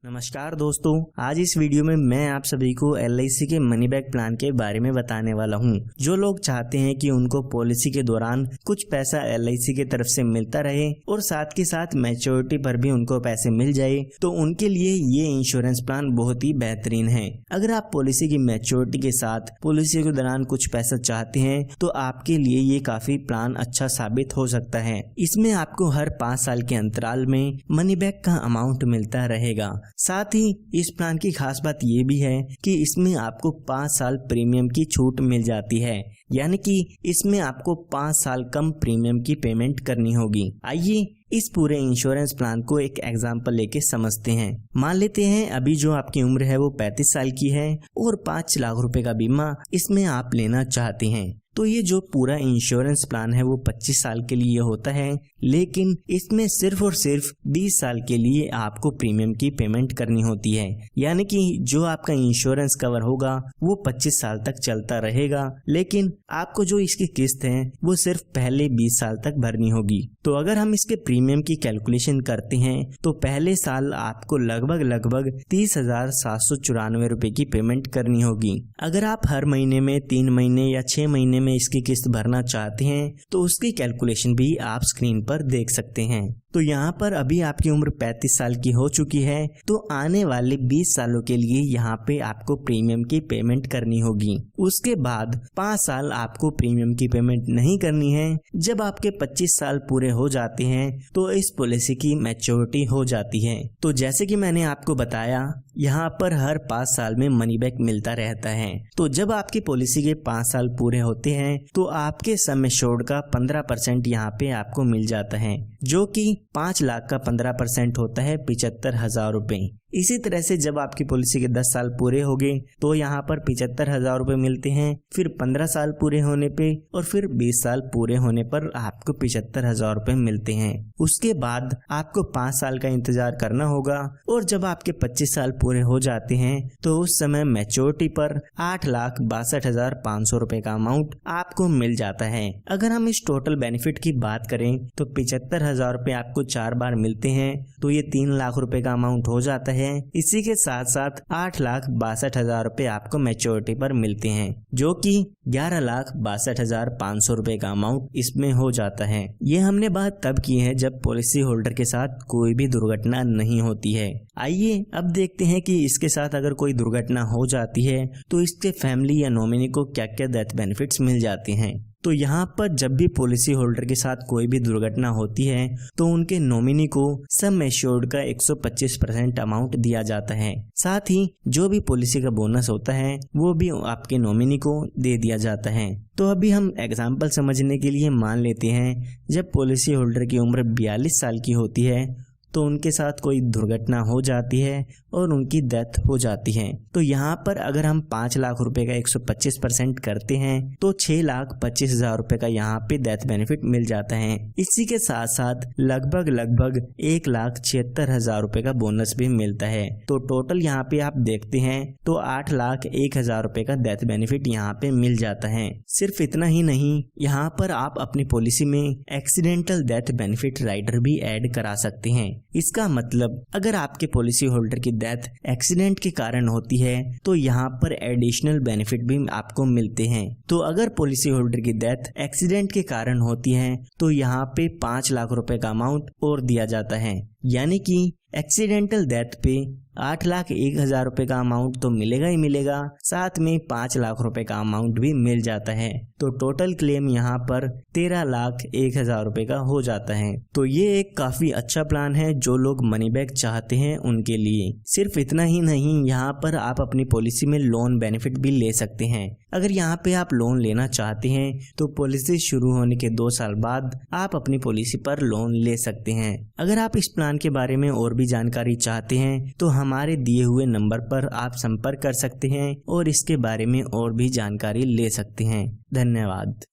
नमस्कार दोस्तों, आज इस वीडियो में मैं आप सभी को LIC के मनी बैक प्लान के बारे में बताने वाला हूं। जो लोग चाहते हैं कि उनको पॉलिसी के दौरान कुछ पैसा LIC की तरफ से मिलता रहे और साथ के साथ मैच्योरिटी पर भी उनको पैसे मिल जाए, तो उनके लिए ये इंश्योरेंस प्लान बहुत ही बेहतरीन है। अगर आप पॉलिसी की मैच्योरिटी के साथ पॉलिसी के दौरान कुछ पैसा चाहते हैं तो आपके लिए ये काफी प्लान अच्छा साबित हो सकता है। इसमें आपको हर 5 साल के अंतराल में मनी बैक का अमाउंट मिलता रहेगा। साथ ही इस प्लान की खास बात ये भी है कि इसमें आपको 5 साल प्रीमियम की छूट मिल जाती है, यानी कि इसमें आपको 5 साल कम प्रीमियम की पेमेंट करनी होगी। आइए इस पूरे इंश्योरेंस प्लान को एक एग्जांपल लेके समझते हैं। मान लेते हैं अभी जो आपकी उम्र है वो 35 साल की है और 5 लाख रुपए का बीमा इसमें आप लेना चाहते हैं। तो ये जो पूरा इंश्योरेंस प्लान है वो 25 साल के लिए होता है, लेकिन इसमें सिर्फ और सिर्फ 20 साल के लिए आपको प्रीमियम की पेमेंट करनी होती है। यानी कि जो आपका इंश्योरेंस कवर होगा वो 25 साल तक चलता रहेगा, लेकिन आपको जो इसकी किस्त है वो सिर्फ पहले 20 साल तक भरनी होगी। तो अगर हम इसके प्रीमियम की कैलकुलेशन करते हैं तो पहले साल आपको लगभग 30,794 रुपए की पेमेंट करनी होगी। अगर आप हर महीने में 3 महीने या 6 महीने में इसकी किस्त भरना चाहते हैं तो उसकी कैलकुलेशन भी आप स्क्रीन पर देख सकते हैं। तो यहाँ पर अभी आपकी उम्र 35 साल की हो चुकी है, तो आने वाले 20 सालों के लिए यहाँ पे आपको प्रीमियम की पेमेंट करनी होगी। उसके बाद 5 साल आपको प्रीमियम की पेमेंट नहीं करनी है। जब आपके 25 साल पूरे हो जाते हैं तो इस पॉलिसी की मैच्योरिटी हो जाती है। तो जैसे कि मैंने आपको बताया, यहाँ पर हर 5 साल में मनी बैक मिलता रहता है। तो जब आपकी पॉलिसी के 5 साल पूरे होते हैं तो आपके सम एश्योर्ड का 15% यहाँ पे आपको मिल जाता है, जो कि 5 लाख का 15% होता है 75,000 रुपए। इसी तरह से जब आपकी पॉलिसी के 10 साल पूरे हो गए तो यहाँ पर 75,000 रुपए मिलते हैं, फिर 15 साल पूरे होने पे और फिर 20 साल पूरे होने पर आपको 75,000 रुपए मिलते हैं। उसके बाद आपको 5 साल का इंतजार करना होगा और जब आपके 25 साल पूरे हो जाते हैं तो उस समय मैच्योरिटी पर 8,62,500 रुपए का अमाउंट आपको मिल जाता है। अगर हम इस टोटल बेनिफिट की बात करें तो 75,000 रुपए आपको 4 बार मिलते हैं, तो ये 3 लाख रुपए का अमाउंट हो जाता है। इसी के साथ साथ 8,62,000 रुपए आपको मैच्योरिटी पर मिलते हैं, जो कि 11,62,500 रुपए का अमाउंट इसमें हो जाता है। ये हमने बात तब की है जब पॉलिसी होल्डर के साथ कोई भी दुर्घटना नहीं होती है। आइए अब देखते हैं कि इसके साथ अगर कोई दुर्घटना हो जाती है तो इसके फैमिली या नॉमिनी को क्या क्या डेथ बेनिफिट्स मिल जाते हैं। तो यहाँ पर जब भी पॉलिसी होल्डर के साथ कोई भी दुर्घटना होती है तो उनके नॉमिनी को सम एश्योर्ड का 125% अमाउंट दिया जाता है। साथ ही जो भी पॉलिसी का बोनस होता है वो भी आपके नॉमिनी को दे दिया जाता है। तो अभी हम एग्जाम्पल समझने के लिए मान लेते हैं जब पॉलिसी होल्डर की उम्र 42 साल की होती है तो उनके साथ कोई दुर्घटना हो जाती है और उनकी डेथ हो जाती है। तो यहाँ पर अगर हम 5 लाख रुपए का 125% करते हैं तो 6,25,000 रुपए का यहाँ पे डेथ बेनिफिट मिल जाता है। इसी के साथ साथ लगभग 1,76,000 रुपए का बोनस भी मिलता है। तो टोटल यहाँ पे आप देखते हैं तो 8,01,000 रुपए का डेथ बेनिफिट यहाँ पे मिल जाता है। सिर्फ इतना ही नहीं, यहाँ पर आप अपनी पॉलिसी में एक्सीडेंटल डेथ बेनिफिट राइडर भी ऐड करा सकते हैं। इसका मतलब अगर आपके पॉलिसी होल्डर की डेथ एक्सीडेंट के कारण होती है तो यहाँ पर एडिशनल बेनिफिट भी आपको मिलते हैं। तो अगर पॉलिसी होल्डर की डेथ एक्सीडेंट के कारण होती है तो यहाँ पे 5 लाख रुपए का अमाउंट और दिया जाता है, यानी कि एक्सीडेंटल डेथ पे 8,01,000 रुपए का अमाउंट तो मिलेगा ही मिलेगा, साथ में 5 लाख रुपए का अमाउंट भी मिल जाता है। तो टोटल क्लेम यहाँ पर 13,01,000 रुपए का हो जाता है। तो ये एक काफी अच्छा प्लान है जो लोग मनी बैक चाहते हैं उनके लिए। सिर्फ इतना ही नहीं, यहाँ पर आप अपनी पॉलिसी में लोन बेनिफिट भी ले सकते हैं। अगर यहाँ पे आप लोन लेना चाहते हैं तो पॉलिसी शुरू होने के 2 साल बाद आप अपनी पॉलिसी पर लोन ले सकते हैं। अगर आप इस प्लान के बारे में और भी जानकारी चाहते हैं तो हमारे दिए हुए नंबर पर आप संपर्क कर सकते हैं और इसके बारे में और भी जानकारी ले सकते हैं। धन्यवाद।